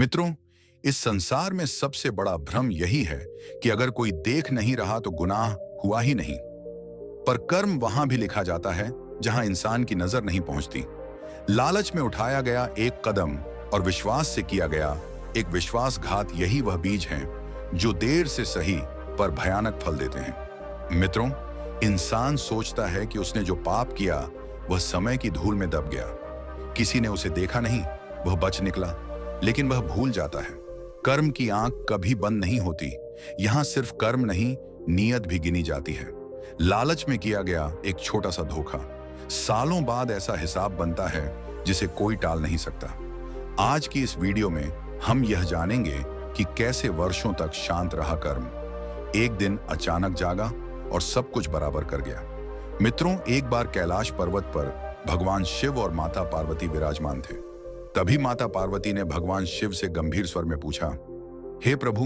मित्रों, इस संसार में सबसे बड़ा भ्रम यही है कि अगर कोई देख नहीं रहा तो गुनाह हुआ ही नहीं। पर कर्म वहां भी लिखा जाता है जहां इंसान की नजर नहीं पहुंचती। लालच में उठाया गया एक कदम और विश्वास से किया गया एक विश्वासघात, यही वह बीज हैं जो देर से सही पर भयानक फल देते हैं। मित्रों, इंसान सोचता है कि उसने जो पाप किया वह समय की धूल में दब गया। किसी ने उसे देखा नहीं, वह बच निकला, लेकिन वह भूल जाता है कर्म की आंख कभी बंद नहीं होती। यहां सिर्फ कर्म नहीं, नीयत भी गिनी जाती है। लालच में किया गया एक छोटा सा धोखा सालों बाद ऐसा हिसाब बनता है जिसे कोई टाल नहीं सकता। आज की इस वीडियो में हम यह जानेंगे कि कैसे वर्षों तक शांत रहा कर्म एक दिन अचानक जागा और सब कुछ बराबर कर गया। मित्रों, एक बार कैलाश पर्वत पर भगवान शिव और माता पार्वती विराजमान थे। तभी माता पार्वती ने भगवान शिव से गंभीर स्वर में पूछा, हे प्रभु,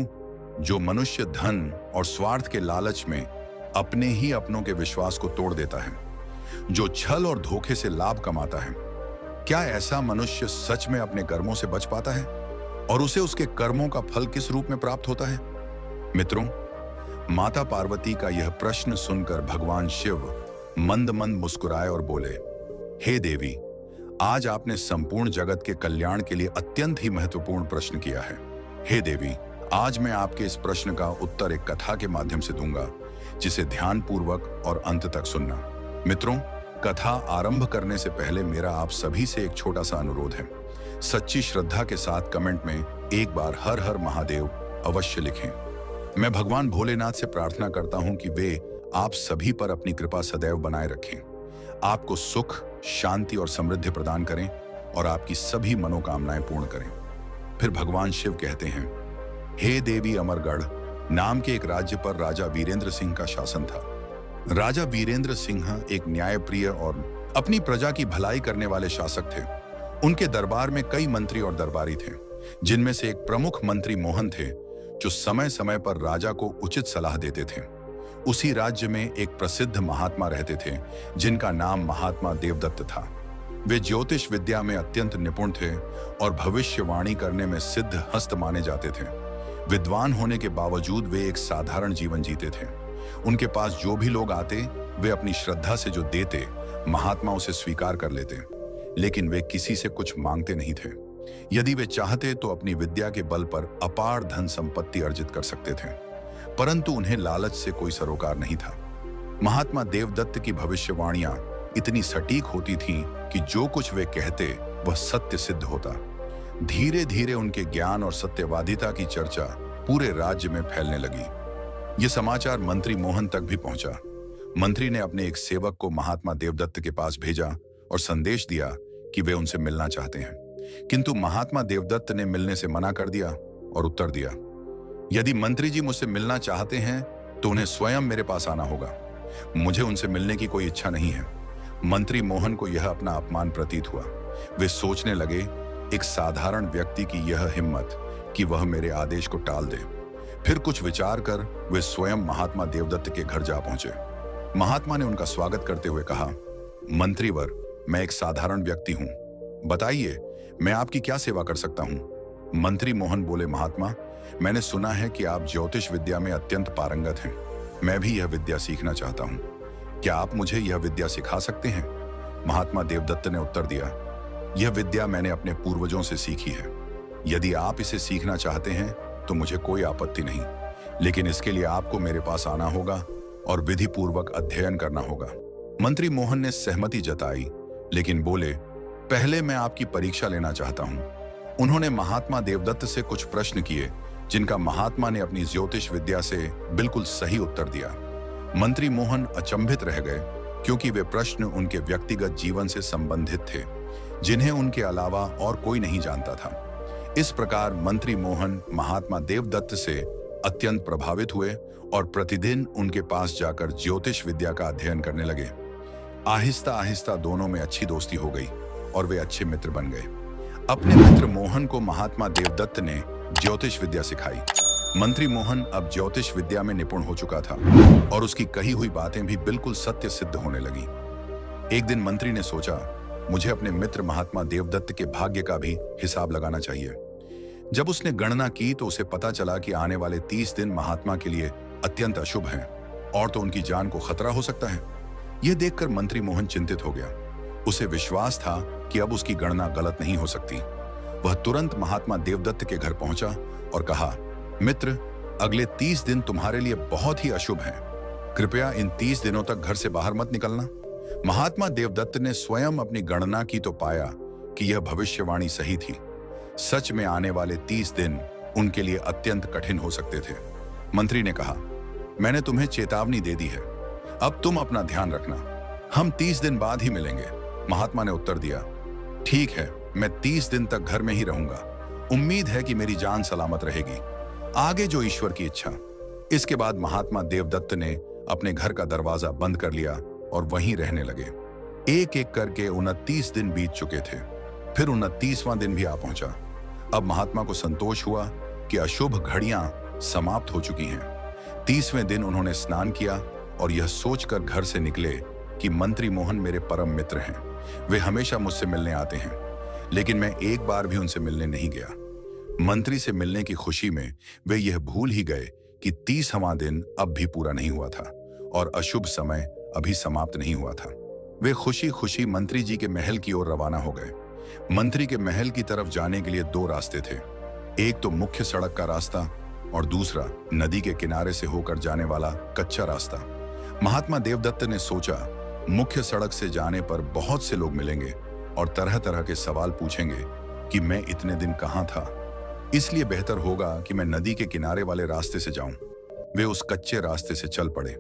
जो मनुष्य धन और स्वार्थ के लालच में अपने ही अपनों के विश्वास को तोड़ देता है, जो छल और धोखे से लाभ कमाता है, क्या ऐसा मनुष्य सच में अपने कर्मों से बच पाता है? और उसे उसके कर्मों का फल किस रूप में प्राप्त होता है? मित्रों, माता पार्वती का यह प्रश्न सुनकर भगवान शिव मंद मंद मुस्कुराए और बोले, हे देवी, आज आपने संपूर्ण जगत के कल्याण के लिए अत्यंत ही महत्वपूर्ण प्रश्न किया है। हे देवी, आज मैं आपके इस प्रश्न का उत्तर एक कथा के माध्यम से दूंगा, जिसे ध्यानपूर्वक और अंत तक सुनना। मित्रों, कथा आरंभ करने से पहले मेरा आप सभी से एक छोटा सा अनुरोध है। सच्ची श्रद्धा के साथ कमेंट में एक बार हर हर महादेव अवश्य लिखें। मैं भगवान भोलेनाथ से प्रार्थना करता हूं कि वे आप सभी पर अपनी कृपा सदैव बनाए रखें, आपको सुख, शांति और समृद्धि प्रदान करें और आपकी सभी मनोकामनाएं पूर्ण करें। फिर भगवान शिव कहते हैं, हे देवी, अमरगढ़ नाम के एक राज्य पर राजा वीरेंद्र सिंह का शासन था। राजा वीरेंद्र सिंह एक न्यायप्रिय और अपनी प्रजा की भलाई करने वाले शासक थे। उनके दरबार में कई मंत्री और दरबारी थे, जिनमें से एक प्रमुख मंत्री मोहन थे, जो समय समय पर राजा को उचित सलाह देते थे। उसी राज्य में एक प्रसिद्ध महात्मा रहते थे, जिनका नाम महात्मा देवदत्त था। वे ज्योतिष विद्या में अत्यंत निपुण थे और भविष्यवाणी करने में सिद्ध हस्त माने जाते थे। विद्वान होने के बावजूद वे एक साधारण जीवन जीते थे। उनके पास जो भी लोग आते, वे अपनी श्रद्धा से जो देते, महात्मा उसे स्वीकार कर लेते, लेकिन वे किसी से कुछ मांगते नहीं थे। यदि वे चाहते तो अपनी विद्या के बल पर अपार धन संपत्ति अर्जित कर सकते थे, परंतु उन्हें लालच से कोई सरोकार नहीं था। महात्मा देवदत्त की भविष्यवाणियां इतनी सटीक होती थीं कि जो कुछ वे कहते वह सत्य सिद्ध होता। धीरे धीरे उनके ज्ञान और सत्यवादिता की चर्चा पूरे राज्य में फैलने लगी। यह समाचार मंत्री मोहन तक भी पहुंचा। मंत्री ने अपने एक सेवक को महात्मा देवदत्त के पास भेजा और संदेश दिया कि वे उनसे मिलना चाहते हैं, किंतु महात्मा देवदत्त ने मिलने से मना कर दिया और उत्तर दिया, यदि मंत्री जी मुझसे मिलना चाहते हैं तो उन्हें स्वयं मेरे पास आना होगा। मुझे उनसे मिलने की कोई इच्छा नहीं है। मंत्री मोहन को यह अपना अपमान प्रतीत हुआ। वे सोचने लगे, एक साधारण व्यक्ति की यह हिम्मत कि वह मेरे आदेश को टाल दे। फिर कुछ विचार कर वे स्वयं महात्मा देवदत्त के घर जा पहुंचे। महात्मा ने उनका स्वागत करते हुए कहा, मंत्रीवर, मैं एक साधारण व्यक्ति हूं, बताइए मैं आपकी क्या सेवा कर सकता हूं? मंत्री मोहन बोले, महात्मा, मैंने सुना है कि आप ज्योतिष विद्या में अत्यंत पारंगत हैं। मैं भी यह विद्या सीखना चाहता हूं। क्या आप मुझे यह विद्या सिखा सकते हैं? महात्मा देवदत्त ने उत्तर दिया, यह विद्या मैंने अपने पूर्वजों से सीखी है। यदि आप इसे सीखना चाहते हैं तो मुझे कोई आपत्ति नहीं, लेकिन इसके लिए आपको मेरे पास आना होगा और विधि पूर्वक अध्ययन करना होगा। मंत्री मोहन ने सहमति जताई, लेकिन बोले, पहले मैं आपकी परीक्षा लेना चाहता हूं। उन्होंने महात्मा देवदत्त से कुछ प्रश्न किए, जिनका महात्मा ने अपनी ज्योतिष विद्या से बिल्कुल सही उत्तर दिया। मंत्री मोहन अचंभित रह गए, क्योंकि वे प्रश्न उनके व्यक्तिगत जीवन से संबंधित थे, जिन्हें उनके अलावा और कोई नहीं जानता था। इस प्रकार मंत्री मोहन महात्मा देवदत्त से अत्यंत प्रभावित हुए और प्रतिदिन उनके पास जाकर ज्योतिष विद्या का अध्ययन करने लगे। आहिस्ता आहिस्ता दोनों में अच्छी दोस्ती हो गई और वे अच्छे मित्र बन गए। अपने मित्र मोहन को महात्मा देवदत्त ने ज्योतिष विद्या सिखाई। मंत्री मोहन अब ज्योतिष विद्या में निपुण हो चुका था और उसकी कही हुई बातें भी बिल्कुल सत्य सिद्ध होने लगी। एक दिन मंत्री ने सोचा, मुझे अपने मित्र महात्मा देवदत्त के भाग्य का भी हिसाब लगाना चाहिए। जब उसने गणना की तो उसे पता चला कि आने वाले 30 दिन महात्मा के लिए अत्यंत अशुभ हैं और तो उनकी जान को खतरा हो सकता है। यह देखकर मंत्री मोहन चिंतित हो गया। उसे विश्वास था कि अब उसकी गणना गलत नहीं हो सकती। वह तुरंत महात्मा देवदत्त के घर पहुंचा और कहा, मित्र, अगले 30 दिन तुम्हारे लिए बहुत ही अशुभ हैं। कृपया इन 30 दिनों तक घर से बाहर मत निकलना। महात्मा देवदत्त ने स्वयं अपनी गणना की तो पाया कि यह भविष्यवाणी सही थी। सच में आने वाले 30 दिन उनके लिए अत्यंत कठिन हो सकते थे। मंत्री ने कहा, मैंने तुम्हें चेतावनी दे दी है, अब तुम अपना ध्यान रखना। हम 30 दिन बाद ही मिलेंगे। महात्मा ने उत्तर दिया, ठीक है, मैं 30 दिन तक घर में ही रहूंगा। उम्मीद है कि मेरी जान सलामत रहेगी। आगे जो ईश्वर की इच्छा। इसके बाद महात्मा देवदत्त ने अपने घर का दरवाजा बंद कर लिया और वहीं रहने लगे। एक एक करके 29 दिन बीत चुके थे। फिर 29वां दिन भी आ पहुंचा। अब महात्मा को संतोष हुआ कि अशुभ घड़ियां समाप्त हो चुकी हैं। 30वें दिन उन्होंने स्नान किया और यह सोचकर घर से निकले कि मंत्री मोहन मेरे परम मित्र हैं। वे हमेशा मुझसे मिलने आते हैं, लेकिन मैं एक बार भी उनसे मिलने नहीं गया। मंत्री से मिलने की खुशी में वे यह भूल ही गए कि 30वां दिन अब भी पूरा नहीं हुआ था और अशुभ समय अभी समाप्त नहीं हुआ था। वे खुशी खुशी मंत्री जी के महल की ओर रवाना हो गए। मंत्री के महल की तरफ जाने के लिए 2 रास्ते थे। एक तो मुख्य सड़क का रास्ता और दूसरा नदी के किनारे से होकर जाने वाला कच्चा रास्ता। महात्मा देवदत्त ने सोचा, मुख्य सड़क से जाने पर बहुत से लोग मिलेंगे और तरह तरह के सवाल पूछेंगे कि मैं इतने दिन कहाँ था, इसलिए बेहतर होगा कि मैं नदी के किनारे वाले रास्ते से जाऊं। वे उस कच्चे रास्ते से चल पड़े।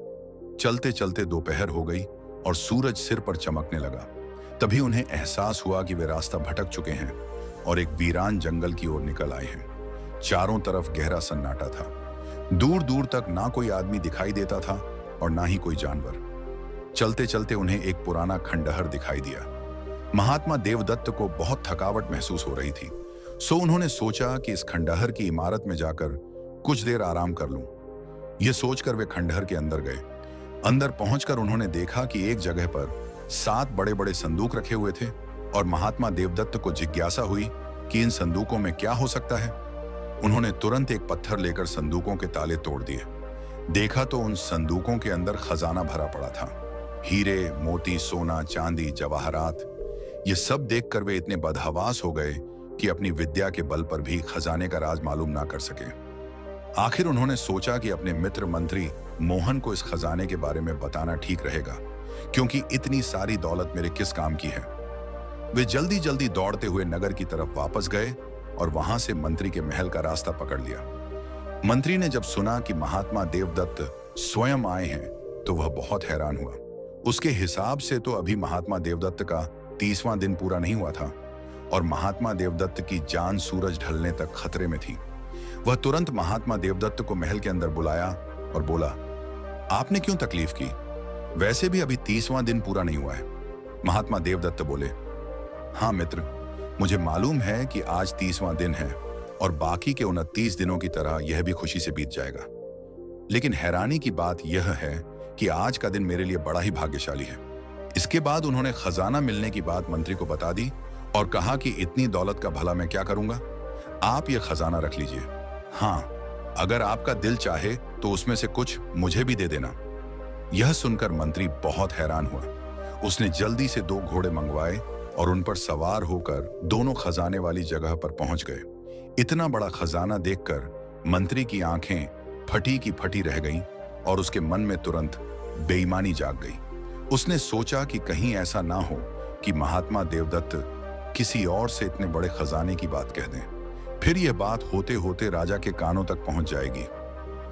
चलते चलते दोपहर हो गई और सूरज सिर पर चमकने लगा। तभी उन्हें एहसास हुआ कि वे रास्ता भटक चुके हैं और एक वीरान जंगल की ओर निकल आए हैं। चारों तरफ गहरा सन्नाटा था। दूर दूर तक ना कोई आदमी दिखाई देता था और ना ही कोई जानवर। चलते चलते उन्हें एक पुराना खंडहर दिखाई दिया। महात्मा देवदत्त को बहुत थकावट महसूस हो रही थी, सो उन्होंने सोचा कि इस खंडहर की इमारत में जाकर कुछ देर आराम कर लूं। यह सोचकर वे खंडहर के अंदर गए। अंदर पहुंचकर उन्होंने देखा कि एक जगह पर 7 बड़े बड़े संदूक रखे हुए थे और महात्मा देवदत्त को जिज्ञासा हुई कि इन संदूकों में क्या हो सकता है। उन्होंने तुरंत एक पत्थर लेकर संदूकों के ताले तोड़ दिए। देखा तो उन संदूकों के अंदर खजाना भरा पड़ा था। हीरे, मोती, सोना, चांदी, जवाहरात। ये सब देखकर वे इतने बदहवास हो गए कि अपनी विद्या के बल पर भी खजाने का राज मालूम ना कर सके। आखिर उन्होंने सोचा कि अपने मित्र मंत्री मोहन को इस खजाने के बारे में बताना ठीक रहेगा, क्योंकि इतनी सारी दौलत मेरे किस काम की है। वे जल्दी जल्दी दौड़ते हुए नगर की तरफ वापस गए और वहां से मंत्री के महल का रास्ता पकड़ लिया। मंत्री ने जब सुना कि महात्मा देवदत्त स्वयं आए हैं तो वह बहुत हैरान हुआ। उसके हिसाब से तो अभी महात्मा देवदत्त का 30वां दिन पूरा नहीं हुआ था और महात्मा देवदत्त की जान सूरज ढलने तक खतरे में थी। वह तुरंत महात्मा देवदत्त को महल के अंदर बुलाया और बोला, आपने क्यों तकलीफ की? वैसे भी अभी 30वां दिन पूरा नहीं हुआ है। महात्मा देवदत्त बोले, हाँ मित्र, मुझे मालूम है कि आज 30वां दिन है और बाकी के 29 दिनों की तरह यह भी खुशी से बीत जाएगा। लेकिन हैरानी की बात यह है कि आज का दिन मेरे लिए बड़ा ही भाग्यशाली है। इसके बाद उन्होंने खजाना मिलने की बात मंत्री को बता दी और कहा कि इतनी दौलत का भला मैं क्या करूंगा, आप यह खजाना रख लीजिए। हाँ, अगर आपका दिल चाहे तो उसमें से कुछ मुझे भी दे देना। यह सुनकर मंत्री बहुत हैरान हुआ। उसने जल्दी से 2 घोड़े मंगवाए और उन पर सवार होकर दोनों खजाने वाली जगह पर पहुंच गए। इतना बड़ा खजाना देखकर मंत्री की आंखें फटी की फटी रह गईं और उसके मन में तुरंत बेईमानी जाग गई। उसने सोचा कि कहीं ऐसा ना हो कि महात्मा देवदत्त किसी और से इतने बड़े खजाने की बात कह दें। फिर यह बात होते होते राजा के कानों तक पहुंच जाएगी।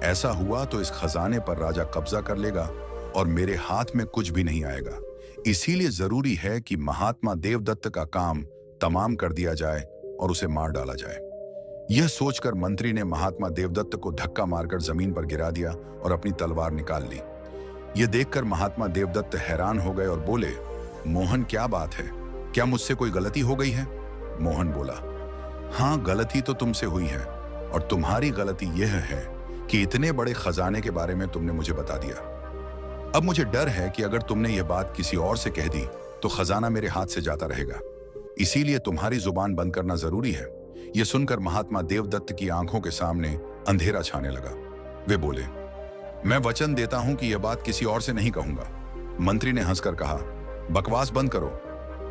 ऐसा हुआ तो इस खजाने पर राजा कब्जा कर लेगा और मेरे हाथ में कुछ भी नहीं आएगा। इसीलिए जरूरी है कि महात्मा देवदत्त का काम तमाम कर दिया जाए और उसे मार डाला जाए। यह सोचकर मंत्री ने महात्मा देवदत्त को धक्का मारकर जमीन पर गिरा दिया और अपनी तलवार निकाल ली। यह देखकर महात्मा देवदत्त हैरान हो गए और बोले, मोहन, क्या बात है? क्या मुझसे कोई गलती हो गई है? मोहन बोला, हाँ, गलती तो तुमसे हुई है और तुम्हारी गलती यह है कि इतने बड़े खजाने के बारे में तुमने मुझे बता दिया। अब मुझे डर है कि अगर तुमने यह बात किसी और से कह दी तो खजाना मेरे हाथ से जाता रहेगा। इसीलिए तुम्हारी जुबान बंद करना जरूरी है। यह सुनकर महात्मा देवदत्त की आंखों के सामने अंधेरा छाने लगा। वे बोले, मैं वचन देता हूं कि यह बात किसी और से नहीं कहूंगा। मंत्री ने हंसकर कहा, बकवास बंद करो,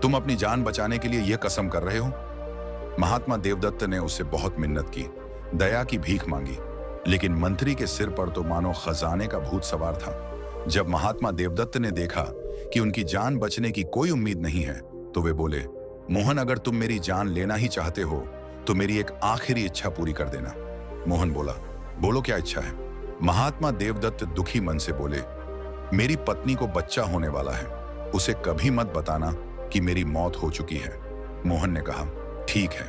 तुम अपनी जान बचाने के लिए यह कसम कर रहे हो? महात्मा देवदत्त ने उससे बहुत मिन्नत की, दया की भीख मांगी, लेकिन मंत्री के सिर पर तो मानो खजाने का भूत सवार था। जब महात्मा देवदत्त ने देखा कि उनकी जान बचने की कोई उम्मीद नहीं है, तो वे बोले, मोहन, अगर तुम मेरी जान लेना ही चाहते हो तो मेरी एक आखिरी इच्छा पूरी कर देना। मोहन बोला, बोलो क्या इच्छा है? महात्मा देवदत्त दुखी मन से बोले, मेरी पत्नी को बच्चा होने वाला है, उसे कभी मत बताना कि मेरी मौत हो चुकी है। मोहन ने कहा, ठीक है,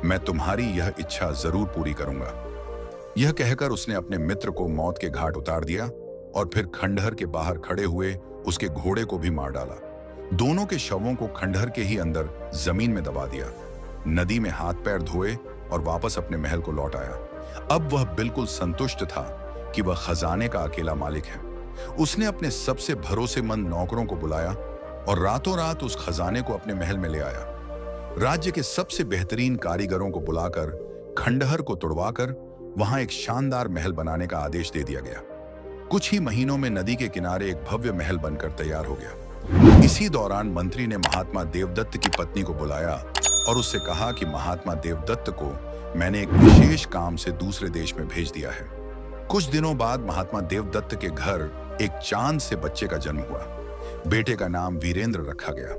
मैं तुम्हारी यह इच्छा जरूर पूरी करूंगा। यह कहकर उसने अपने मित्र को मौत के घाट उतार दिया और फिर खंडहर के बाहर खड़े हुए उसके घोड़े को भी मार डाला। दोनों के शवों को खंडहर के ही अंदर जमीन में दबा दिया। नदी में हाथ पैर धोए और वापस अपने महल को लौट आया। अब वह बिल्कुल संतुष्ट था कि वह खजाने का अकेला मालिक है। उसने अपने सबसे भरोसेमंद नौकरों को बुलाया और रातों रात उस खजाने को अपने महल में ले आया। राज्य के सबसे बेहतरीन कारीगरों को बुलाकर खंडहर को तुड़वाकर वहां एक शानदार महल बनाने का आदेश दे दिया गया। कुछ ही महीनों में नदी के किनारे एक भव्य महल बनकर तैयार हो गया। इसी दौरान मंत्री ने महात्मा देवदत्त की पत्नी को बुलाया और उससे कहा कि महात्मा देवदत्त को मैंने एक विशेष काम से दूसरे देश में भेज दिया है। कुछ दिनों बाद महात्मा देवदत्त के घर एक चांद से बच्चे का जन्म हुआ। बेटे का नाम वीरेंद्र रखा गया।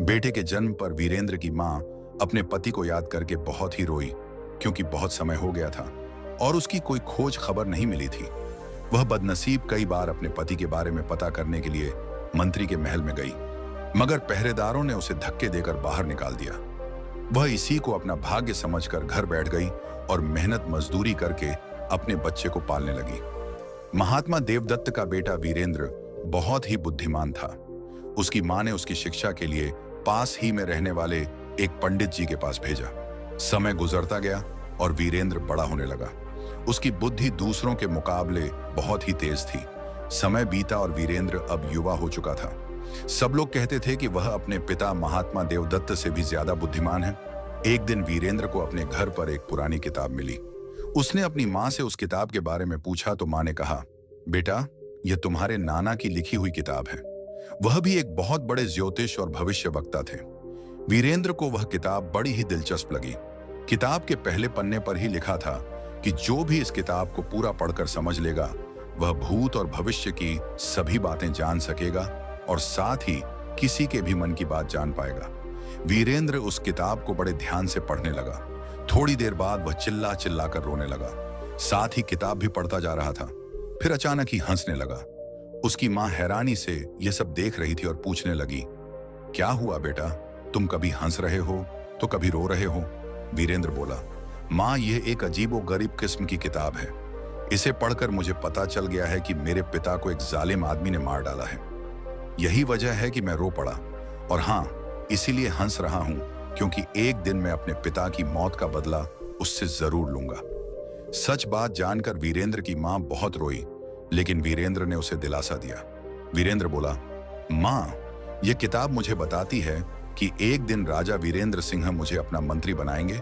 बेटे के जन्म पर वीरेंद्र की मां अपने पति को याद करके बहुत ही रोई, क्योंकि बहुत समय हो गया था और उसकी कोई खोज खबर नहीं मिली थी। वह बदनसीब कई बार अपने पति के बारे में पता करने के लिए मंत्री के महल में गई, मगर पहरेदारों ने उसे धक्के देकर बाहर निकाल दिया। वह इसी को अपना भाग्य समझकर घर बैठ गई और मेहनत मजदूरी करके अपने बच्चे को पालने लगी। महात्मा देवदत्त का बेटा वीरेंद्र बहुत ही बुद्धिमान था। उसकी मां ने उसकी शिक्षा के लिए पास ही में रहने वाले एक पंडित जी के पास भेजा। समय गुजरता गया और वीरेंद्र बड़ा होने लगा। उसकी बुद्धि दूसरों के मुकाबले बहुत ही तेज थी। समय बीता और वीरेंद्र अब युवा हो चुका था। सब लोग कहते थे कि वह अपने पिता महात्मा देवदत्त से भी ज्यादा बुद्धिमान है। एक दिन वीरेंद्र को अपने घर पर एक पुरानी किताब मिली। उसने अपनी मां से उस किताब के बारे में पूछा तो मां ने कहा, बेटा, यह तुम्हारे नाना की लिखी हुई किताब है। वह भी एक बहुत बड़े ज्योतिष और भविष्यवक्ता थे। वीरेंद्र को वह किताब बड़ी ही दिलचस्प लगी। किताब के पहले पन्ने पर ही लिखा था कि जो भी इस किताब को पूरा पढ़कर समझ लेगा, वह भूत और भविष्य की सभी बातें जान सकेगा और साथ ही किसी के भी मन की बात जान पाएगा। वीरेंद्र उस किताब को बड़े ध्यान से पढ़ने लगा। थोड़ी देर बाद वह चिल्ला चिल्ला कर रोने लगा। साथ ही किताब भी पढ़ता जा रहा था। फिर अचानक ही हंसने लगा। उसकी मां हैरानी से यह सब देख रही थी और पूछने लगी, क्या हुआ बेटा, तुम कभी हंस रहे हो तो कभी रो रहे हो? वीरेंद्र बोला, मां, यह एक अजीबो गरीब किस्म की किताब है। इसे पढ़कर मुझे पता चल गया है कि मेरे पिता को एक जालिम आदमी ने मार डाला है। यही वजह है कि मैं रो पड़ा, और हाँ, इसीलिए हंस रहा हूं क्योंकि एक दिन मैं अपने पिता की मौत का बदला उससे जरूर लूंगा। सच बात जानकर वीरेंद्र की मां बहुत रोई, लेकिन वीरेंद्र ने उसे दिलासा दिया। वीरेंद्र बोला, मां, यह किताब मुझे बताती है कि एक दिन राजा वीरेंद्र सिंह मुझे अपना मंत्री बनाएंगे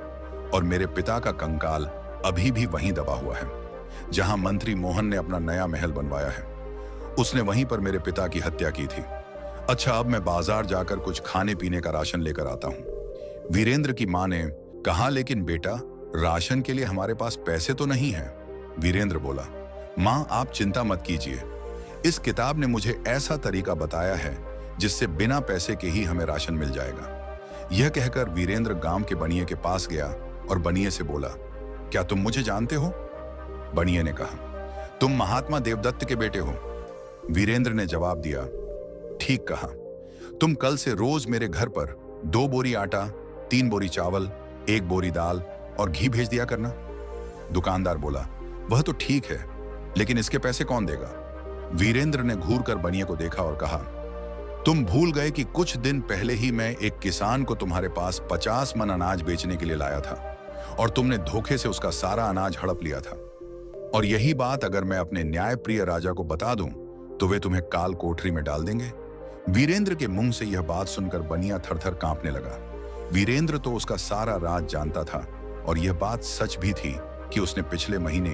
और मेरे पिता का कंकाल अभी भी वहीं दबा हुआ है, जहां मंत्री मोहन ने अपना नया महल बनवाया है। उसने वहीं पर मेरे पिता की हत्या की थी। अच्छा, अब मैं बाजार जाकर कुछ खाने पीने का राशन लेकर आता हूं। वीरेंद्र की मां ने कहा, लेकिन बेटा, राशन के लिए हमारे पास पैसे तो नहीं है। वीरेंद्र बोला, मां, आप चिंता मत कीजिए। इस किताब ने मुझे ऐसा तरीका बताया है जिससे बिना पैसे के ही हमें राशन मिल जाएगा। यह कहकर वीरेंद्र गांव के बनिए के पास गया और बनिए से बोला, क्या तुम मुझे जानते हो? बनिए ने कहा, तुम महात्मा देवदत्त के बेटे हो। वीरेंद्र ने जवाब दिया, ठीक कहा, तुम कल से रोज मेरे घर पर 2 बोरी आटा, 3 बोरी चावल, 1 बोरी दाल और घी भेज दिया करना। दुकानदार बोला, वह तो ठीक है, लेकिन इसके पैसे कौन देगा? वीरेंद्र ने घूर कर बनिए को देखा और कहा, तुम भूल गए कि कुछ दिन पहले ही मैं एक किसान को तुम्हारे पास 50 मन अनाज बेचने के लिए लाया था और तुमने धोखे से उसका सारा अनाज हड़प लिया था। और यही बात अगर मैं अपने न्यायप्रिय राजा को बता दूं तो वे तुम्हें काल कोठरी में डाल देंगे। वीरेंद्र के मुंह से यह बात सुनकर बनिया थरथर कांपने लगा। वीरेंद्र तो उसका सारा राज जानता था, और यह बात सच भी थी कि उसने पिछले महीने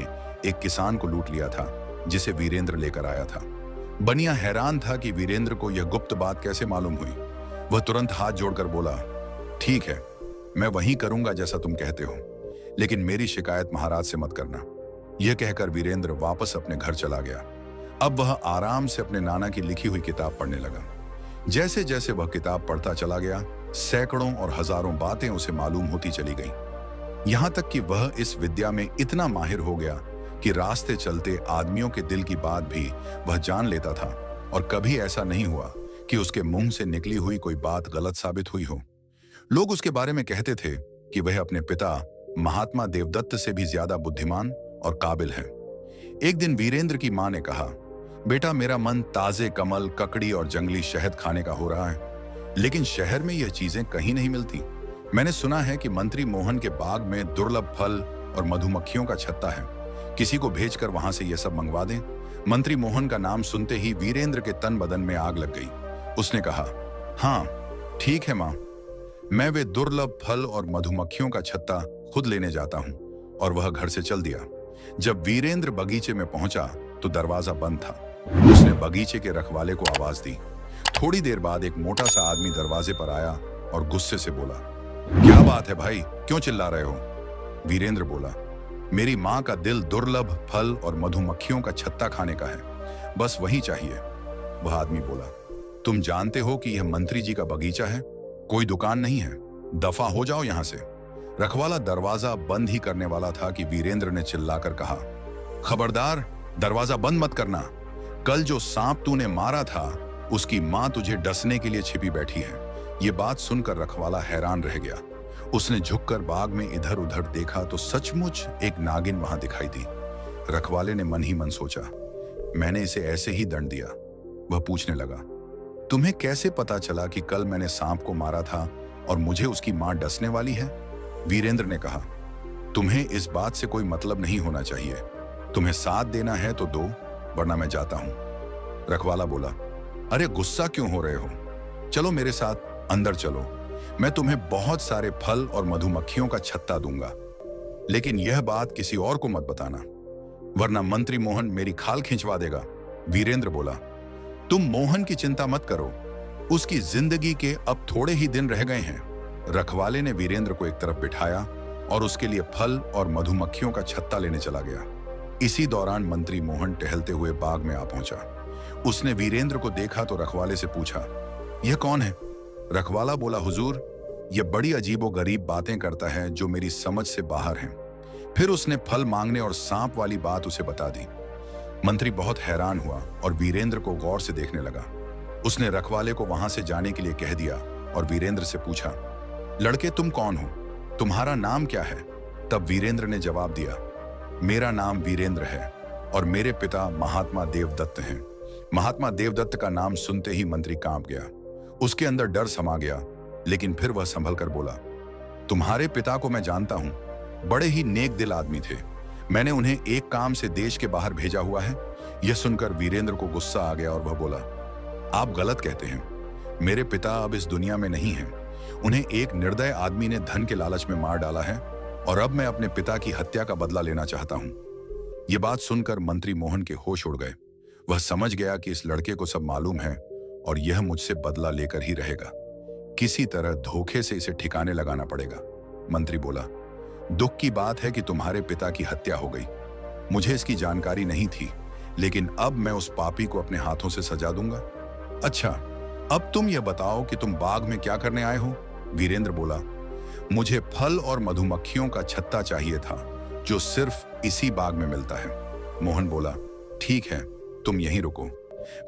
एक किसान को लूट लिया था जिसे वीरेंद्र लेकर आया था। बनिया हैरान था कि वीरेंद्र को यह गुप्त बात कैसे मालूम हुई। वह तुरंत हाथ जोड़कर बोला, ठीक है, मैं वही करूंगा जैसा तुम कहते हो, लेकिन मेरी शिकायत महाराज से मत करना। यह कहकर वीरेंद्र वापस अपने घर चला गया। अब वह आराम से अपने नाना की लिखी हुई किताब पढ़ने लगा। जैसे जैसे वह किताब पढ़ता चला गया, सैकड़ों और हजारों बातें उसे मालूम होती चली गईं। यहां तक कि वह इस विद्या में इतना माहिर हो गया कि रास्ते चलते आदमियों के दिल की बात भी वह जान लेता था, और कभी ऐसा नहीं हुआ कि उसके मुंह से निकली हुई कोई बात गलत साबित हुई हो। लोग उसके बारे में कहते थे कि वह अपने पिता महात्मा देवदत्त से भी ज्यादा बुद्धिमान और काबिल है। एक दिन वीरेंद्र की मां ने कहा, बेटा, मेरा मन ताजे कमल, ककड़ी और जंगली शहद खाने का हो रहा है, लेकिन शहर में यह चीजें कहीं नहीं मिलती। मैंने सुना है कि मंत्री मोहन के बाग में दुर्लभ फल और मधुमक्खियों का छत्ता है, किसी को भेजकर वहां से यह सब मंगवा दें। मंत्री मोहन का नाम सुनते ही वीरेंद्र के तन बदन में आग लग गई। उसने कहा, हाँ ठीक है मां, मैं वे दुर्लभ फल और मधुमक्खियों का छत्ता खुद लेने जाता हूं। और वह घर से चल दिया। जब वीरेंद्र बगीचे में पहुंचा तो दरवाजा बंद था। उसने बगीचे के रखवाले को आवाज दी। थोड़ी देर बाद एक मोटा सा आदमी दरवाजे पर आया और गुस्से से बोला, क्या बात है भाई, क्यों चिल्ला रहे हो? वीरेंद्र बोला, मेरी माँ का दिल दुर्लभ फल और मधुमक्खियों का छत्ता खाने का है, बस वही चाहिए। वह आदमी बोला, तुम जानते हो कि यह मंत्री जी का बगीचा है, कोई दुकान नहीं है, दफा हो जाओ यहां से। रखवाला दरवाजा बंद ही करने वाला था कि वीरेंद्र ने चिल्लाकर कहा, खबरदार, दरवाजा बंद मत करना। कल जो सांप तूने मारा था उसकी मां तुझे डसने के लिए छिपी बैठी है। यह बात सुनकर रखवाला हैरान रह गया। उसने झुककर बाग में इधर उधर देखा तो सचमुच एक नागिन वहां दिखाई दी। रखवाले ने मन ही मन सोचा, मैंने इसे ऐसे ही दंड दिया। वह पूछने लगा, तुम्हें कैसे पता चला कि कल मैंने सांप को मारा था और मुझे उसकी मां डसने वाली है? वीरेंद्र ने कहा, तुम्हें इस बात से कोई मतलब नहीं होना चाहिए। तुम्हें साथ देना है तो दो, वरना मैं जाता हूं। रखवाला बोला, अरे गुस्सा क्यों हो रहे हो? चलो मेरे साथ, अंदर चलो, मैं तुम्हें बहुत सारे फल और मधुमक्खियों का छत्ता दूंगा, लेकिन यह बात किसी और को मत बताना, वरना मंत्री मोहन मेरी खाल खिंचवा देगा। वीरेंद्र बोला, तुम मोहन की चिंता मत करो, उसकी जिंदगी के अब थोड़े ही दिन रह गए हैं। रखवाले ने वीरेंद्र को एक तरफ बिठाया और उसके लिए फल और मधुमक्खियों का छत्ता लेने चला गया। इसी दौरान मंत्री मोहन टहलते हुए बाग में आ पहुंचा। उसने वीरेंद्र को देखा तो रखवाले से पूछा, यह कौन है? रखवाला बोला, हुजूर, यह बड़ी अजीबोगरीब बातें करता है जो मेरी समझ से बाहर हैं। फिर उसने फल मांगने और सांप वाली बात उसे बता दी। मंत्री बहुत हैरान हुआ और वीरेंद्र को गौर से देखने लगा। उसने रखवाले को वहां से जाने के लिए कह दिया और वीरेंद्र से पूछा, लड़के तुम कौन हो? तुम्हारा नाम क्या है? तब वीरेंद्र ने जवाब दिया, मेरा नाम वीरेंद्र है और मेरे पिता महात्मा देवदत्त हैं। महात्मा देवदत्त का नाम सुनते ही मंत्री कांप गया। उसके अंदर डर समा गया, लेकिन फिर वह संभल कर बोला, तुम्हारे पिता को मैं जानता हूं, बड़े ही नेक दिल आदमी थे। मैंने उन्हें एक काम से देश के बाहर भेजा हुआ है। यह सुनकर वीरेंद्र को गुस्सा आ गया और वह बोला, आप गलत कहते हैं, मेरे पिता अब इस दुनिया में नहीं हैं। उन्हें एक निर्दय आदमी ने धन के लालच में मार डाला है और अब मैं अपने पिता की हत्या का बदला लेना चाहता हूं। यह बात सुनकर मंत्री मोहन के होश उड़ गए। वह समझ गया कि इस लड़के को सब मालूम है और यह मुझसे बदला लेकर ही रहेगा। किसी तरह धोखे से इसे ठिकाने लगाना पड़ेगा। मंत्री बोला, दुख की बात है कि तुम्हारे पिता की हत्या हो गई। मुझे इसकी जानकारी नहीं थी, लेकिन अब मैं उस पापी को अपने हाथों से सजा दूंगा। अच्छा, अब तुम यह बताओ कि तुम बाग में क्या करने आए हो? वीरेंद्र बोला, मुझे फल और मधुमक्खियों का छत्ता चाहिए था जो सिर्फ इसी बाग में मिलता है। मोहन बोला, ठीक है, तुम यहीं रुको,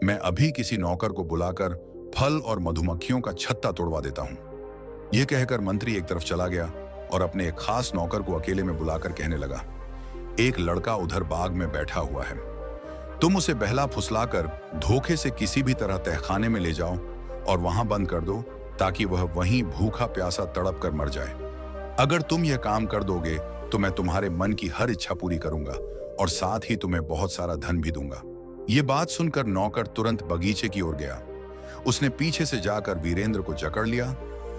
मैं अभी किसी नौकर को बुलाकर फल और मधुमक्खियों का छत्ता तोड़वा देता हूं। यह कहकर मंत्री एक तरफ चला गया और अपने एक खास नौकर को अकेले में बुलाकर कहने लगा, एक लड़का उधर बाग में बैठा हुआ है, तुम उसे बहला फुसलाकर धोखे से किसी भी तरह तहखाने में ले जाओ और वहां बंद कर दो, ताकि वह वहीं भूखा प्यासा तड़प कर मर जाए। अगर तुम यह काम कर दोगे तो मैं तुम्हारे मन की हर इच्छा पूरी करूंगा और साथ ही तुम्हें बहुत सारा धन भी दूंगा। यह बात सुनकर नौकर तुरंत बगीचे की ओर गया। उसने पीछे से जाकर वीरेंद्र को जकड़ लिया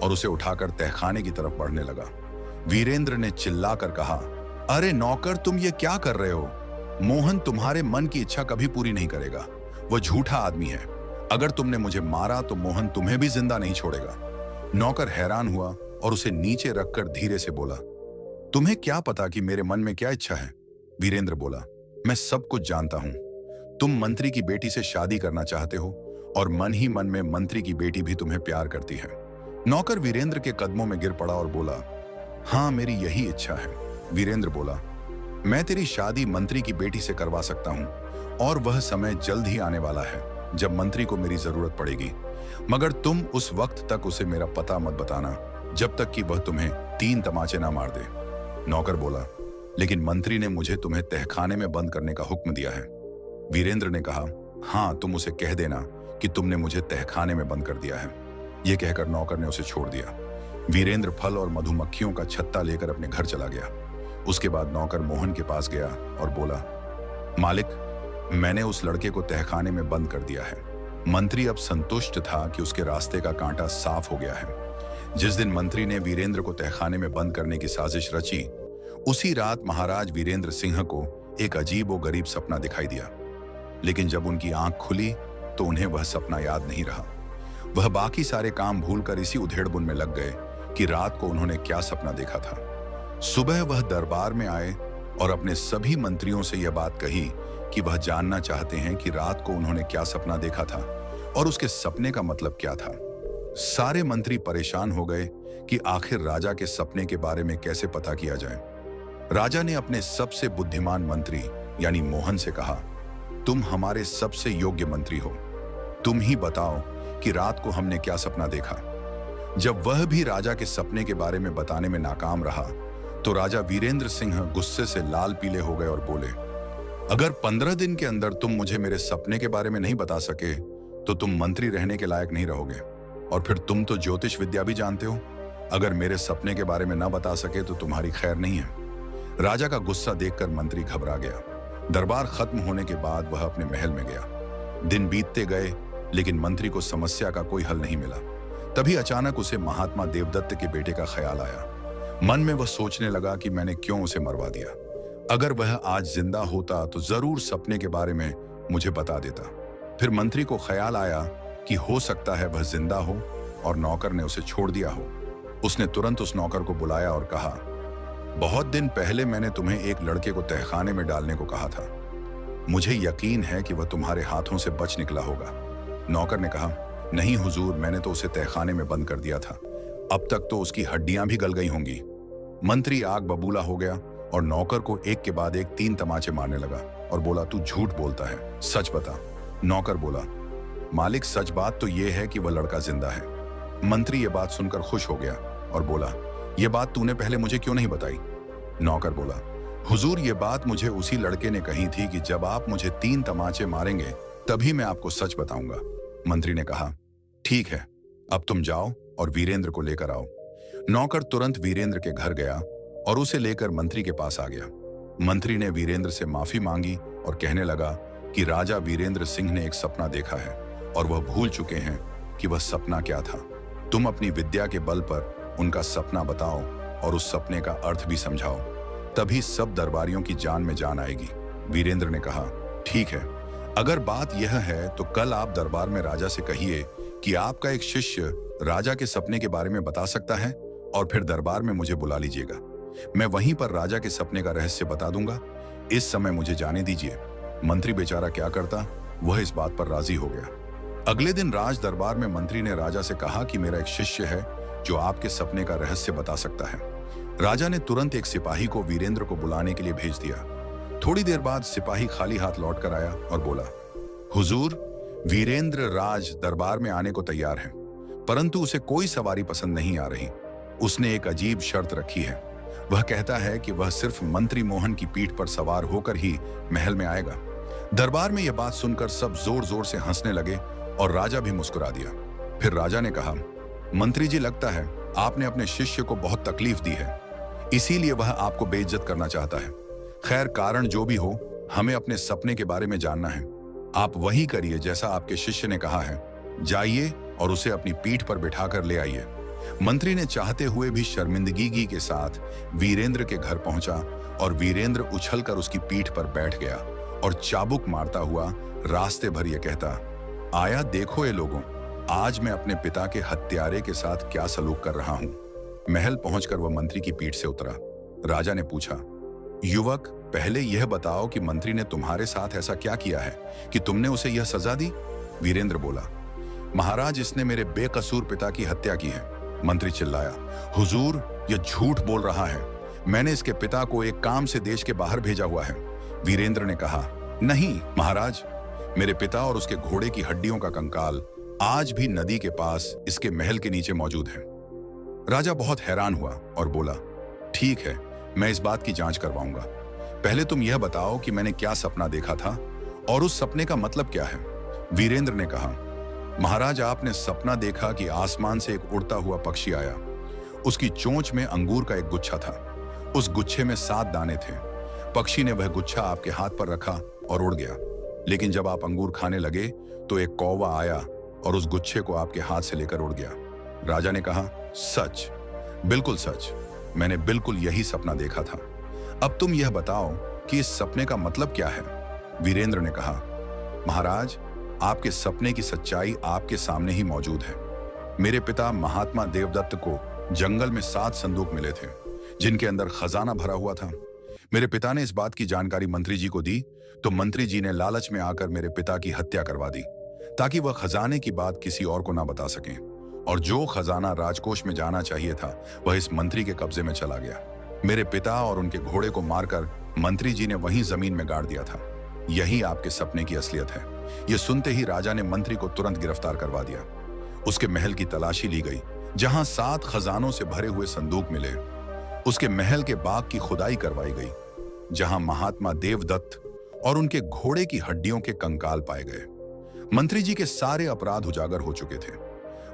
और उसे उठाकर तहखाने की तरफ बढ़ने लगा। वीरेंद्र ने चिल्लाकर कहा, अरे नौकर, तुम ये क्या कर रहे हो? मोहन तुम्हारे मन की इच्छा कभी पूरी नहीं करेगा। वो झूठा आदमी है। अगर तुमने मुझे मारा तो मोहन तुम्हें भी जिंदा नहीं छोड़ेगा। नौकर हैरान हुआ और उसे नीचे रखकर धीरे से बोला, तुम्हें क्या पता कि मेरे मन में क्या इच्छा है? वीरेंद्र बोला, मैं सब कुछ जानता हूं। तुम मंत्री की बेटी से शादी करना चाहते हो और मन ही मन में मंत्री की बेटी भी तुम्हें प्यार करती है। नौकर वीरेंद्र के कदमों में गिर पड़ा और बोला, हाँ, मेरी यही इच्छा है। वीरेंद्र बोला, मैं तेरी शादी मंत्री की बेटी से करवा सकता हूं और वह समय जल्द ही आने वाला है जब मंत्री को मेरी जरूरत पड़ेगी, मगर तुम उस वक्त तक उसे मेरा पता मत बताना जब तक कि वह तुम्हें 3 तमाचे ना मार दे। नौकर बोला, लेकिन मंत्री ने मुझे तुम्हें तहखाने में बंद करने का हुक्म दिया है। वीरेंद्र ने कहा, हाँ, तुम उसे कह देना कि तुमने मुझे तहखाने में बंद कर दिया है। यह कहकर नौकर ने उसे छोड़ दिया। वीरेंद्र फल और मधुमक्खियों का छत्ता लेकर अपने घर चला गया। उसके बाद नौकर मोहन के पास गया और बोला, मालिक, मैंने उस लड़के को तहखाने में बंद कर दिया है। मंत्री अब संतुष्ट था कि उसके रास्ते का कांटा साफ हो गया है। जिस दिन मंत्री ने वीरेंद्र को तहखाने में बंद करने की साजिश रची, उसी रात महाराज वीरेंद्र सिंह को एक अजीब व गरीब सपना दिखाई दिया। लेकिन जब उनकी आंख खुली तो उन्हें वह सपना याद नहीं रहा। वह बाकी सारे काम भूलकर इसी उधेड़बुन में लग गए कि रात को उन्होंने क्या सपना देखा था। सुबह वह दरबार में आए और अपने सभी मंत्रियों से यह बात कही कि वह जानना चाहते हैं कि रात को उन्होंने क्या सपना देखा था और उसके सपने का मतलब क्या था। सारे मंत्री परेशान हो गए कि आखिर राजा के सपने के बारे में कैसे पता किया जाए। राजा ने अपने सबसे बुद्धिमान मंत्री यानी मोहन से कहा, तुम हमारे सबसे योग्य मंत्री हो, तुम ही बताओ कि रात को हमने क्या सपना देखा। जब वह भी राजा के सपने के बारे में बताने में नाकाम रहा तो राजा वीरेंद्र सिंह गुस्से से लाल पीले हो गए और बोले, अगर 15 दिन के अंदर तुम मुझे मेरे सपने के बारे में नहीं बता सके तो तुम मंत्री रहने के लायक नहीं रहोगे। और फिर तुम तो ज्योतिष विद्या भी जानते हो, अगर मेरे सपने के बारे में न बता सके तो तुम्हारी खैर नहीं है। राजा का गुस्सा देखकर मंत्री घबरा गया। दरबार खत्म होने के बाद वह अपने महल में गया। दिन बीतते गए लेकिन मंत्री को समस्या का कोई हल नहीं मिला। तभी अचानक उसे महात्मा देवदत्त के बेटे का ख्याल आया। मन में वह सोचने लगा कि मैंने क्यों उसे मरवा दिया। अगर वह आज जिंदा होता तो जरूर सपने के बारे में मुझे बता देता। फिर मंत्री को ख्याल आया कि हो सकता है वह जिंदा हो और नौकर ने उसे छोड़ दिया हो। उसने तुरंत उस नौकर को बुलाया और कहा, बहुत दिन पहले मैंने तुम्हें एक लड़के को तहखाने में डालने को कहा था। मुझे यकीन है कि वह तुम्हारे हाथों से बच निकला होगा। नौकर ने कहा, नहीं हुजूर, मैंने तो उसे तहखाने में बंद कर दिया था। अब तक तो उसकी हड्डियां भी गल गई होंगी। मंत्री आग बबूला हो गया और नौकर को एक के बाद एक 3 तमाचे मारने लगा और बोला, तू झूठ बोलता है, सच बता। नौकर बोला, मालिक, सच बात तो यह है कि वह लड़का जिंदा है। मंत्री ये बात सुनकर खुश हो गया और बोला, यह बात तूने पहले मुझे क्यों नहीं बताई? नौकर बोला, हुजूर, ये बात मुझे उसी लड़के ने कही थी कि जब आप मुझे 3 तमाचे मारेंगे तभी मैं आपको सच बताऊंगा। मंत्री ने कहा, ठीक है, अब तुम जाओ और वीरेंद्र को लेकर आओ। नौकर तुरंत वीरेंद्र के घर गया और उसे लेकर मंत्री के पास आ गया। मंत्री ने वीरेंद्र से माफी मांगी और कहने लगा कि राजा वीरेंद्र सिंह ने एक सपना देखा है और वह भूल चुके हैं कि वह सपना क्या था। तुम अपनी विद्या के बल पर उनका सपना बताओ और उस सपने का अर्थ भी समझाओ, तभी सब दरबारियों की जान में जान आएगी। वीरेंद्र ने कहा, ठीक है, अगर बात यह है तो कल आप दरबार में राजा से कहिए कि आपका एक शिष्य राजा के सपने के बारे में बता सकता है और फिर दरबार में मुझे बुला लीजिएगा। मैं वहीं पर राजा के सपने का रहस्य बता दूंगा। इस समय मुझे जाने दीजिए। मंत्री बेचारा क्या करता, वह इस बात पर राजी हो गया। अगले दिन राज दरबार में मंत्री ने राजा से कहा कि मेरा एक शिष्य है जो आपके सपने का रहस्य बता सकता है। राजा ने तुरंत एक सिपाही को वीरेंद्र को बुलाने के लिए भेज दिया। थोड़ी देर बाद सिपाही खाली हाथ लौट कर आया और बोला, हुजूर, वीरेंद्र राज दरबार में आने को तैयार है, परंतु उसे कोई सवारी पसंद नहीं आ रही। उसने एक अजीब शर्त रखी है। वह कहता है कि वह सिर्फ मंत्री मोहन की पीठ पर सवार होकर ही महल में आएगा। दरबार में यह बात सुनकर सब जोर जोर से हंसने लगे और राजा भी मुस्कुरा दिया। फिर राजा ने कहा, मंत्री जी, लगता है आपने अपने शिष्य को बहुत तकलीफ दी है, इसीलिए वह आपको बेइज्जत करना चाहता है। खैर, कारण जो भी हो, हमें अपने सपने के बारे में जानना है। आप वही करिए जैसा आपके शिष्य ने कहा है। जाइए और उसे अपनी पीठ पर बिठाकर ले आइए। मंत्री ने चाहते हुए भी शर्मिंदगी के साथ वीरेंद्र के घर पहुंचा और वीरेंद्र उछलकर उसकी पीठ पर बैठ गया और चाबुक मारता हुआ रास्ते भर यह कहता, आया देखो ये लोगों, आज मैं अपने पिता के हत्यारे के साथ क्या सलूक कर रहा हूं। महल पहुंचकर वह मंत्री की पीठ से उतरा। राजा ने पूछा, युवक, पहले यह बताओ कि मंत्री ने तुम्हारे साथ ऐसा क्या किया है कि तुमने उसे यह सजा दी? वीरेंद्र बोला, महाराज, इसने मेरे बेकसूर पिता की हत्या की है। मंत्री चिल्लाया, हुजूर, यह झूठ बोल रहा है। मैंने इसके पिता को एक काम से देश के बाहर भेजा हुआ है। वीरेंद्र ने कहा, नहीं महाराज, मेरे पिता और उसके घोड़े की हड्डियों का कंकाल आज भी नदी के पास इसके महल के नीचे मौजूद है। राजा बहुत हैरान हुआ और बोला, ठीक है, मैं इस बात की जांच करवाऊंगा। पहले तुम यह बताओ कि मैंने क्या सपना देखा था और उस सपने का मतलब क्या है? वीरेंद्र ने कहा, महाराज, आपने सपना देखा कि आसमान से एक उड़ता हुआ पक्षी आया। उसकी चोंच में अंगूर का एक गुच्छा था। उस गुच्छे में 7 दाने थे। पक्षी ने वह गुच्छा आपके हाथ पर रखा और उड़ गया। लेकिन जब आप अंगूर खाने लगे तो एक कौवा आया और उस गुच्छे को आपके हाथ से लेकर उड़ गया। राजा ने कहा, सच, बिल्कुल सच, मैंने बिल्कुल यही सपना देखा था। अब तुम यह बताओ कि इस सपने का मतलब क्या है? वीरेंद्र ने कहा, महाराज, आपके सपने की सच्चाई आपके सामने ही मौजूद है। मेरे पिता महात्मा देवदत्त को जंगल में 7 संदूक मिले थे जिनके अंदर खजाना भरा हुआ था। मेरे पिता ने इस बात की जानकारी मंत्री जी को दी तो मंत्री जी ने लालच में आकर मेरे पिता की हत्या करवा दी ताकि वह खजाने की बात किसी और को ना बता सकें। और जो खजाना राजकोष में जाना चाहिए था वह इस मंत्री के कब्जे में चला गया। मेरे पिता और उनके घोड़े को मारकर मंत्री जी ने वहीं जमीन में गाड़ दिया था। यही आपके सपने की असलियत है। यह सुनते ही राजा ने मंत्री को तुरंत गिरफ्तार करवा दिया। उसके महल की तलाशी ली गई जहां 7 खजानों से भरे हुए संदूक मिले। उसके महल के बाग की खुदाई करवाई गई जहां महात्मा देवदत्त और उनके घोड़े की हड्डियों के कंकाल पाए गए। मंत्री जी के सारे अपराध उजागर हो चुके थे।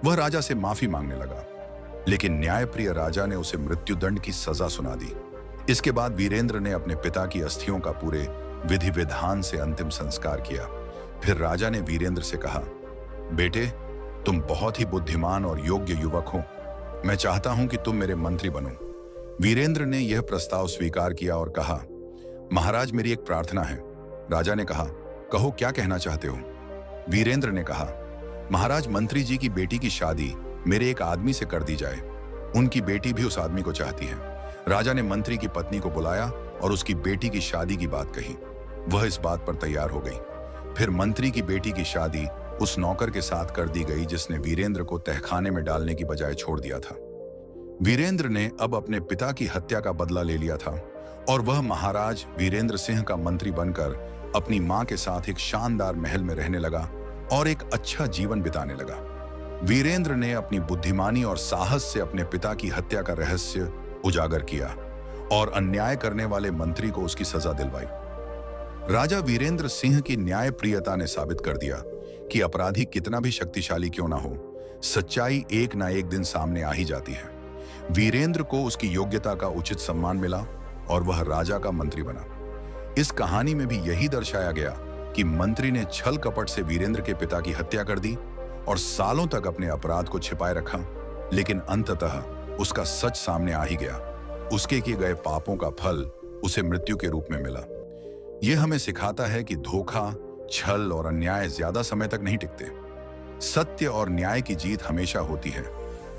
वह राजा से माफी मांगने लगा, लेकिन न्यायप्रिय राजा ने उसे मृत्युदंड की सजा सुना दी। इसके बाद वीरेंद्र ने अपने पिता की अस्थियों का पूरे विधि विधान से अंतिम संस्कार किया। फिर राजा ने वीरेंद्र से कहा, बेटे, तुम बहुत ही बुद्धिमान और योग्य युवक हो। मैं चाहता हूं कि तुम मेरे मंत्री बनो। वीरेंद्र ने यह प्रस्ताव स्वीकार किया और कहा, महाराज, मेरी एक प्रार्थना है। राजा ने कहा, कहो, क्या कहना चाहते हो? वीरेंद्र ने कहा, महाराज, मंत्री जी की बेटी की शादी मेरे एक आदमी से कर दी जाए। उनकी बेटी भी उस आदमी को चाहती है। राजा ने मंत्री की पत्नी को बुलाया और उसकी बेटी की शादी की बात कही। वह इस बात पर तैयार हो गई। फिर मंत्री की बेटी की शादी उस नौकर के साथ कर दी गई जिसने वीरेंद्र को तहखाने में डालने की बजाय छोड़ दिया था। वीरेंद्र ने अब अपने पिता की हत्या का बदला ले लिया था और वह महाराज वीरेंद्र सिंह का मंत्री बनकर अपनी मां के साथ एक शानदार महल में रहने लगा और एक अच्छा जीवन बिताने लगा। वीरेंद्र ने अपनी बुद्धिमानी और साहस से अपने पिता की हत्या का रहस्य उजागर किया और अन्याय करने वाले मंत्री को उसकी सजा दिलवाई। राजा वीरेंद्र सिंह की न्यायप्रियता ने साबित कर दिया कि अपराधी कितना भी शक्तिशाली क्यों ना हो, सच्चाई एक ना एक दिन सामने आ ही जाती है। वीरेंद्र को उसकी योग्यता का उचित सम्मान मिला और वह राजा का मंत्री बना। इस कहानी में भी यही दर्शाया गया कि मंत्री ने छल कपट से वीरेंद्र के पिता की हत्या कर दी और सालों तक अपने अपराध को छिपाए रखा, लेकिन अंततः उसका सच सामने आ ही गया। उसके किए गए पापों का फल उसे मृत्यु के रूप में मिला। यह हमें सिखाता है कि धोखा, छल और अन्याय ज्यादा समय तक नहीं टिकते। सत्य और न्याय की जीत हमेशा होती है।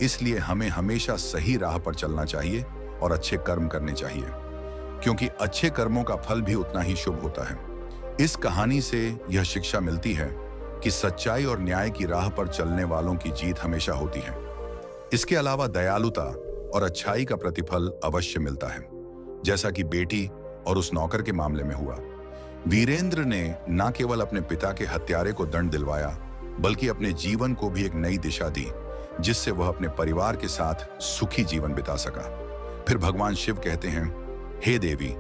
इसलिए हमें हमेशा सही राह पर चलना चाहिए और अच्छे कर्म करने चाहिए, क्योंकि अच्छे कर्मों का फल भी उतना ही शुभ होता है। इस कहानी से यह शिक्षा मिलती है कि सच्चाई और न्याय की राह पर चलने वालों की जीत हमेशा होती है। इसके अलावा दयालुता और अच्छाई का प्रतिफल अवश्य मिलता है, जैसा कि बेटी और उस नौकर के मामले में हुआ। वीरेंद्र ने न केवल अपने पिता के हत्यारे को दंड दिलवाया, बल्कि अपने जीवन को भी एक नई दिशा दी, जिससे वह अपने परिवार के साथ सुखी जीवन बिता सका। फिर भगवान शिव कहते हैं, हे देवी,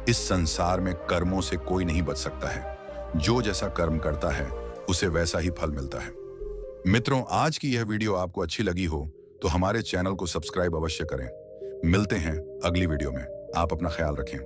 इस संसार में कर्मों से कोई नहीं बच सकता है। जो जैसा कर्म करता है उसे वैसा ही फल मिलता है। मित्रों, आज की यह वीडियो आपको अच्छी लगी हो तो हमारे चैनल को सब्सक्राइब अवश्य करें। मिलते हैं अगली वीडियो में। आप अपना ख्याल रखें।